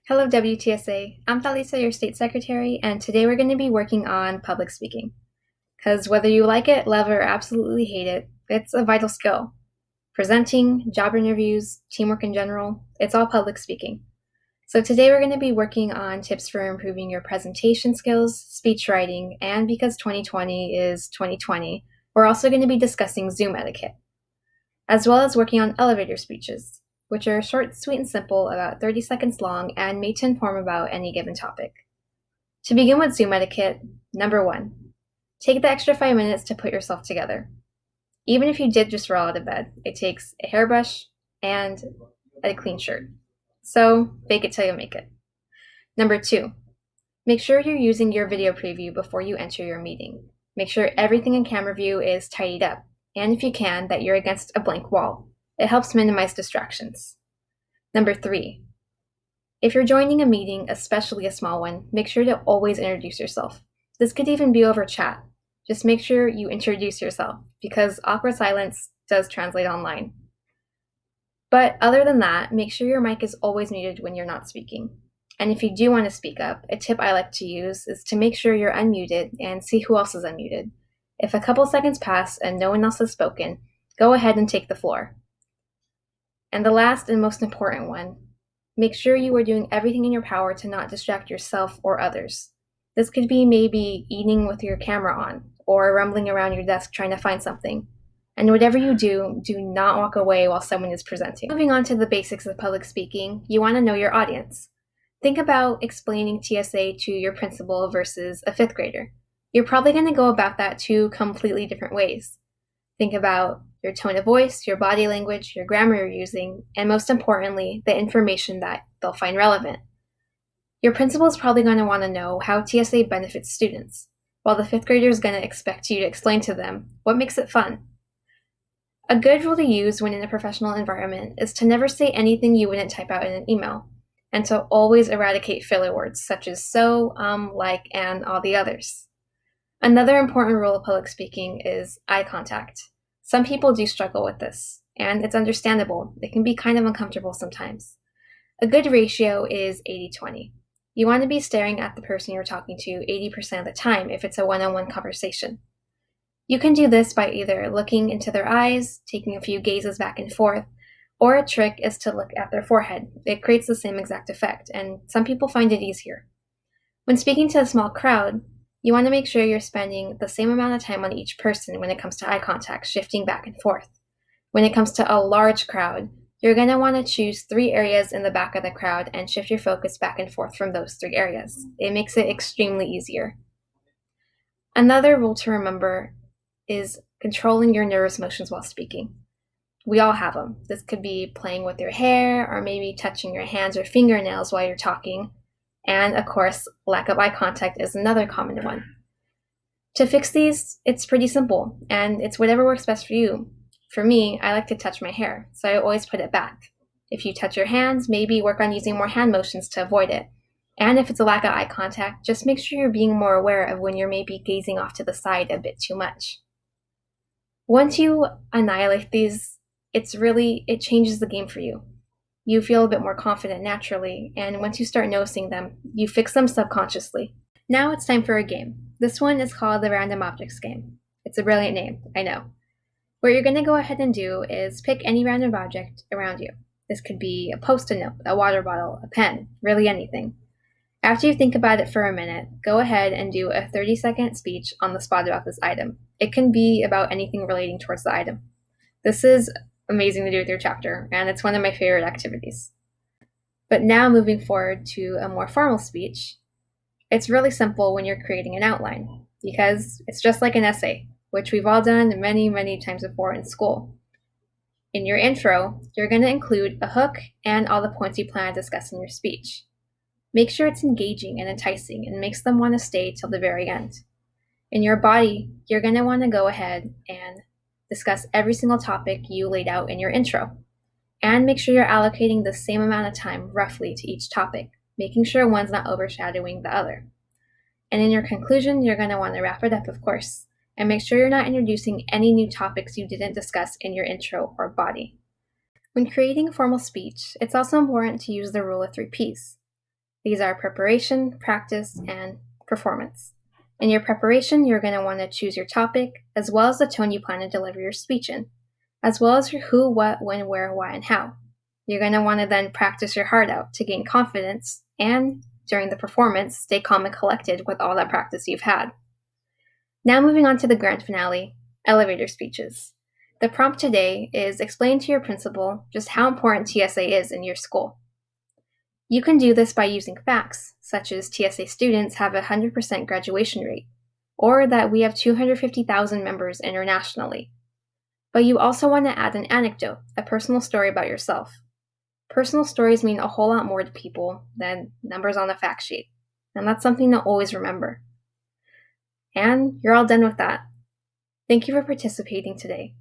Hello, WTSA. I'm Thalisa, your state secretary, and today we're going to be working on public speaking. Because whether you like it, love it, or absolutely hate it, it's a vital skill. Presenting, job interviews, teamwork in general, it's all public speaking. So today we're going to be working on tips for improving your presentation skills, speech writing, and because 2020 is 2020, we're also going to be discussing Zoom etiquette, as well as working on elevator speeches, which are short, sweet, and simple, about 30 seconds long, and made to inform about any given topic. To begin with Zoom etiquette, number 1, take the extra 5 minutes to put yourself together. Even if you did just roll out of bed, it takes a hairbrush and a clean shirt. So fake it till you make it. Number 2, make sure you're using your video preview before you enter your meeting. Make sure everything in camera view is tidied up, and if you can, that you're against a blank wall. It helps minimize distractions. Number 3, if you're joining a meeting, especially a small one, make sure to always introduce yourself. This could even be over chat. Just make sure you introduce yourself, because awkward silence does translate online. But other than that, make sure your mic is always muted when you're not speaking. And if you do want to speak up, a tip I like to use is to make sure you're unmuted and see who else is unmuted. If a couple seconds pass and no one else has spoken, go ahead and take the floor. And the last and most important one, make sure you are doing everything in your power to not distract yourself or others. This could be maybe eating with your camera on, or rumbling around your desk trying to find something. And whatever you do, do not walk away while someone is presenting. Moving on to the basics of public speaking, you want to know your audience. Think about explaining TSA to your principal versus a 5th grader. You're probably going to go about that 2 completely different ways. Think about your tone of voice, your body language, your grammar you're using, and most importantly, the information that they'll find relevant. Your principal is probably going to want to know how TSA benefits students, while the 5th grader is going to expect you to explain to them what makes it fun. A good rule to use when in a professional environment is to never say anything you wouldn't type out in an email, and to always eradicate filler words such as so, like, and all the others. Another important rule of public speaking is eye contact. Some people do struggle with this, and it's understandable. It can be kind of uncomfortable sometimes. A good ratio is 80-20. You want to be staring at the person you're talking to 80% of the time if it's a one-on-one conversation. You can do this by either looking into their eyes, taking a few gazes back and forth, or a trick is to look at their forehead. It creates the same exact effect, and some people find it easier. When speaking to a small crowd, you want to make sure you're spending the same amount of time on each person when it comes to eye contact, shifting back and forth. When it comes to a large crowd, you're going to want to choose 3 areas in the back of the crowd and shift your focus back and forth from those 3 areas. It makes it extremely easier. Another rule to remember is controlling your nervous motions while speaking. We all have them. This could be playing with your hair or maybe touching your hands or fingernails while you're talking. And of course, lack of eye contact is another common one. To fix these, it's pretty simple, and it's whatever works best for you. For me, I like to touch my hair, so I always put it back. If you touch your hands, maybe work on using more hand motions to avoid it. And if it's a lack of eye contact, just make sure you're being more aware of when you're maybe gazing off to the side a bit too much. Once you annihilate these, it changes the game for you. You feel a bit more confident naturally, and once you start noticing them, you fix them subconsciously. Now it's time for a game. This one is called the Random Objects game. It's a brilliant name, I know. What you're going to go ahead and do is pick any random object around you. This could be a post-it note, a water bottle, a pen, really anything. After you think about it for a minute, go ahead and do a 30-second speech on the spot about this item. It can be about anything relating towards the item. This is amazing to do with your chapter, and it's one of my favorite activities. But now moving forward to a more formal speech, it's really simple when you're creating an outline, because it's just like an essay, which we've all done many, many times before in school. In your intro, you're going to include a hook and all the points you plan to discuss in your speech. Make sure it's engaging and enticing and makes them want to stay till the very end. In your body, you're going to want to go ahead and discuss every single topic you laid out in your intro. And make sure you're allocating the same amount of time roughly to each topic, making sure one's not overshadowing the other. And in your conclusion, you're going to want to wrap it up, of course, and make sure you're not introducing any new topics you didn't discuss in your intro or body. When creating a formal speech, it's also important to use the rule of 3 Ps. These are preparation, practice, and performance. In your preparation, you're going to want to choose your topic, as well as the tone you plan to deliver your speech in, as well as your who, what, when, where, why, and how. You're going to want to then practice your heart out to gain confidence, and during the performance, stay calm and collected with all that practice you've had. Now moving on to the grand finale, elevator speeches. The prompt today is explain to your principal just how important TSA is in your school. You can do this by using facts, such as TSA students have a 100% graduation rate, or that we have 250,000 members internationally. But you also want to add an anecdote, a personal story about yourself. Personal stories mean a whole lot more to people than numbers on a fact sheet, and that's something to always remember. And you're all done with that. Thank you for participating today.